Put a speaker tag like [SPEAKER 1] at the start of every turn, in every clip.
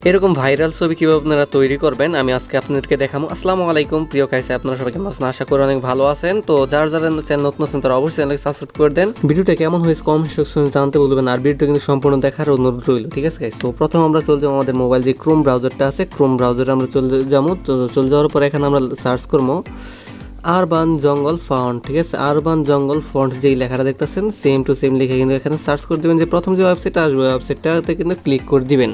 [SPEAKER 1] এরকম ভাইরাল ছবি কীভাবে আপনারা তৈরি করবেন আমি আজকে আপনাদেরকে দেখাবো। আসসালামু আলাইকুম প্রিয় গাইস, আপনারা সবাই কেমন আছেন? আশা করি অনেক ভালো আছেন। তো যারা যারা চ্যানেল নতুন আছেন তারা অবশ্যই চ্যানেলকে সাবস্ক্রাইব করে দেন। ভিডিওটা কেমন হয়েছে কমেন্ট সেকশনে জানতে বলবেন, আর ভিডিওটা কিন্তু সম্পূর্ণ দেখার অনুরোধ রইল। ঠিক আছে গাইস, তো প্রথম আমরা চলে যাবো আমাদের মোবাইল যে ক্রোম ব্রাউজারটা আছে, ক্রোম ব্রাউজারে আমরা চলে যাবো। তো চলে যাওয়ার পর এখানে আমরা সার্চ করবো আরবান জঙ্গল ফন্ট। ঠিক আছে, আরবান জঙ্গল ফন্ট যেই লেখাটা দেখতেছেন সেম টু সেম লিখে কিন্তু এখানে সার্চ করে দেবেন। যে প্রথম যে ওয়েবসাইটটা আসবে ওয়েবসাইটটাতে কিন্তু ক্লিক করে দিবেন।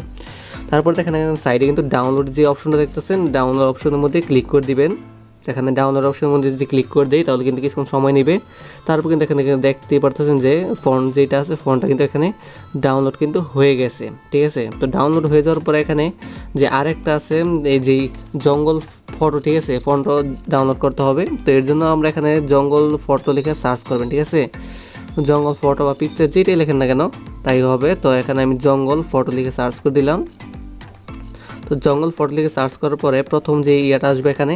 [SPEAKER 1] তারপর দেখেন এখানে সাইডে কিন্তু ডাউনলোড যে অপশনটা দেখতেছেন ডাউনলোড অপশনের মধ্যে ক্লিক করে দিবেন। এখানে ডাউনলোড অপশনের মধ্যে যদি ক্লিক করে দেই তাহলে কিন্তু কিছুক্ষণ সময় নেবে। তারপর কিন্তু এখানে দেখতেই পারতেছেন যে ফন্ট যেটা আছে ফন্টটা কিন্তু এখানে ডাউনলোড কিন্তু হয়ে গেছে। ঠিক আছে, তো ডাউনলোড হয়ে যাওয়ার পরে এখানে যে আরেকটা আছে এই যেই জঙ্গল ফটো, ঠিক আছে, ফন্টও ডাউনলোড করতে হবে। তো এর জন্য আমরা এখানে জঙ্গল ফটো লিখে সার্চ করবেন। ঠিক আছে, জঙ্গল ফটো বা পিকচার যেটাই লেখেন না কেন তাই হবে। তো এখানে আমি জঙ্গল ফটো লিখে সার্চ করে দিলাম। তো জঙ্গল ফটো লিখে সার্চ করার পরে প্রথম যে ইয়াটা আসবে এখানে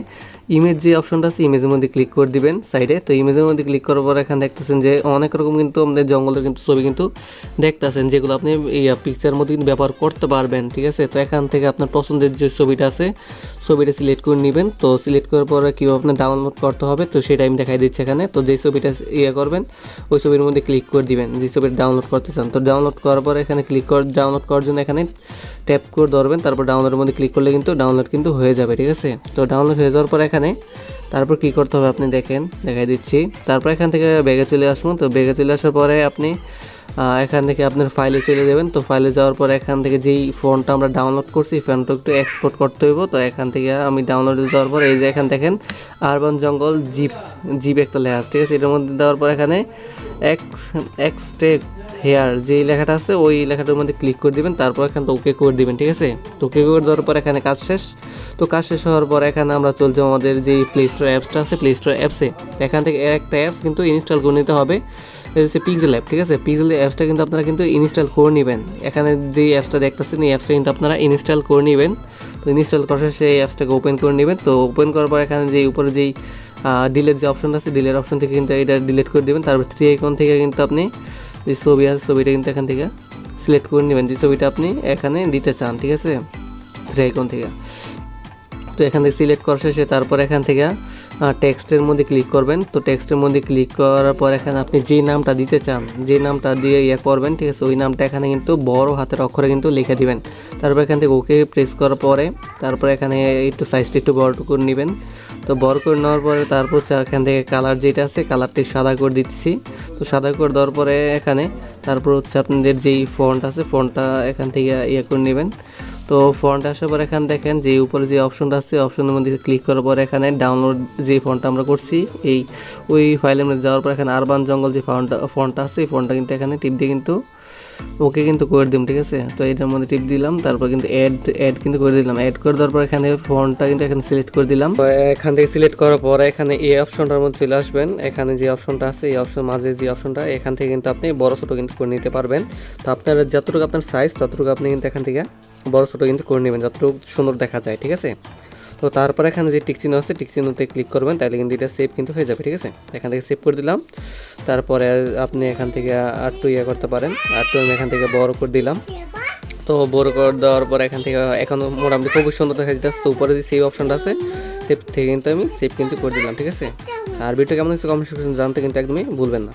[SPEAKER 1] ইমেজ যে অপশনটা আছে ইমেজের মধ্যে ক্লিক করে দিবেন সাইডে। তো ইমেজের মধ্যে ক্লিক করার পরে এখানে দেখতেছেন যে অনেক রকম কিন্তু আমাদের জঙ্গলের কিন্তু ছবি কিন্তু দেখতেছেন যেগুলো আপনি এই পিকচারের মধ্যে কিন্তু ব্যবহার করতে পারবেন। ঠিক আছে, তো এখান থেকে আপনার পছন্দের যে ছবিটা আছে ছবিটা সিলেক্ট করে নেবেন। তো সিলেক্ট করার পরে কীভাবে আপনার ডাউনলোড করতে হবে তো সেটা আমি দেখাই দিচ্ছি এখানে। তো যেই ছবিটা করবেন ওই ছবির মধ্যে ক্লিক করে দিবেন যে ছবিটা ডাউনলোড করতে চান। তো ডাউনলোড করার পরে এখানে ডাউনলোড করার জন্য এখানে ট্যাপ করে ধরবেন, তারপর ডাউনলোডের মধ্যে ক্লিক করলে কিন্তু ডাউনলোড কিন্তু হয়ে যাবে। ঠিক আছে, তো ডাউনলোড হয়ে যাওয়ার পর এখানে তারপর কী করতে হবে আপনি দেখেন দেখাই দিচ্ছি। তারপর এখান থেকে ব্যাগে চলে আসুন। তো ব্যাগে চলে আসার পরে আপনি এখান থেকে আপনার ফাইলে চলে যাবেন। তো ফাইলে যাওয়ার পর এখান থেকে যেই ফোনটা আমরা ডাউনলোড করছি ফোনটা একটু এক্সপোর্ট করতে হইব। তো এখান থেকে আমি ডাউনলোডে যাওয়ার পর এই যে এখান দেখেন আরবান জঙ্গল জিপ একটা লেখা আছে। ঠিক আছে, এটার মধ্যে দেওয়ার পর এখানে এক্সট্রাক্ট হেয়ার যেই লেখাটা আছে ওই লেখাটার মধ্যে ক্লিক করে দিবেন। তারপর এখানে তো ওকে করে দিবেন। ঠিক আছে, তো ওকে করে দেওয়ার পর এখানে কাজ শেষ। তো কাজ শেষ হওয়ার পর এখানে আমরা চলছে আমাদের যে প্লে স্টোর অ্যাপসটা আছে প্লে স্টোর অ্যাপসে এখান থেকে একটা অ্যাপস কিন্তু ইনস্টল করে নিতে হবে। এটা হচ্ছে পিক্সেল অ্যাপ। ঠিক আছে, পিক্সেল অ্যাপসটা কিন্তু আপনারা কিন্তু ইনস্টল করে নেবেন। এখানে যে অ্যাপসটা দেখতেছেন এই অ্যাপসটা কিন্তু আপনারা ইনস্টল করে নেবেন। তো ইনস্টল করার শেষে এই অ্যাপসটাকে ওপেন করে নেবেন। তো ওপেন করার পর এখানে যে উপরে যেই ডিলেট যে অপশনটা আছে ডিলেট অপশন থেকে কিন্তু এটা ডিলিট করে দেবেন। তারপর 3 আইকন থেকে কিন্তু আপনি যে ছবি আছে ছবিটা কিন্তু এখান থেকে সিলেক্ট করে নেবেন যে ছবিটা আপনি এখানে দিতে চান। ঠিক আছে, 3 আইকন থেকে। তো এখান থেকে সিলেক্ট করার শেষে তারপর এখান থেকে টেক্সটের মধ্যে ক্লিক করবেন। তো টেক্সটের মধ্যে ক্লিক করার পর এখানে আপনি যে নামটা দিতে চান যে নামটা দিয়ে করবেন। ঠিক আছে, ওই নামটা এখানে কিন্তু বড় হাতের অক্ষরে কিন্তু লিখে দিবেন। তারপর এখান থেকে ওকে প্রেস করার পরে তারপর এখানে একটু সাইজটা একটু বড় করে নেবেন। তো বড় করে নেওয়ার পরে তারপর এখান থেকে কালার যেটা আছে কালারটি সাদা করে দিচ্ছি। তো সাদা করে দেওয়ার পরে এখানে তারপর হচ্ছে আপনাদের যেই ফন্ট আছে ফন্টটা এখান থেকে করে নেবেন। তো ফন্ট আসার পর এখানে দেখেন যে উপরে যে অপশনটা আছে অপশনের মধ্যে ক্লিক করার পর এখানে ডাউনলোড যে ফন্টটা আমরা করছি ওই ফাইলের মধ্যে যাওয়ার পর এখানে আরবান জঙ্গল যে ফন্টটা আছে এই ফন্টটা কিন্তু এখানে টিপ দিয়ে কিন্তু ওকে কিন্তু করে দিলাম। ঠিক আছে, তো এটার মধ্যে টিপ দিলাম। তারপর কিন্তু অ্যাড কিন্তু করে দিলাম। অ্যাড করে দেওয়ার পর এখানে ফন্টটা কিন্তু এখানে সিলেক্ট করে দিলাম। এখান থেকে সিলেক্ট করার পর এখানে এই অপশনটার মধ্যে চলে আসবেন। এখানে যে অপশনটা আছে এই অপশন মাঝে যে অপশনটা এখান থেকে কিন্তু আপনি বড় ছোটো কিন্তু করে নিতে পারবেন। তো আপনার যতটুকু আপনার সাইজ ততটুকু আপনি কিন্তু এখান থেকে বড় ছোটো কিন্তু করে নেবেন যতটুকু সুন্দর দেখা যায়। ঠিক আছে, তো তারপর এখানে যে টিক চিহ্ন আছে টিক চিহ্নতে ক্লিক করবেন তাহলে কিন্তু এটা সেভ কিন্তু হয়ে যাবে। ঠিক আছে, এখান থেকে সেভ করে দিলাম। তারপরে আপনি এখান থেকে আরটু করতে পারেন। আরটু আমি এখান থেকে বড় করে দিলাম। তো বড় করে দেওয়ার পর এখান থেকে এখন মোটামুটি খুবই সুন্দর দেখা যাচ্ছে। তো উপরে যে সেভ অপশনটা আছে সেভ থেকে কিন্তু আমি সেভ কিন্তু করে দিলাম। ঠিক আছে, আর ভিডিও কেমন হচ্ছে কমেন্ট সেকশনে জানতে কিন্তু একদমই ভুলবেন না।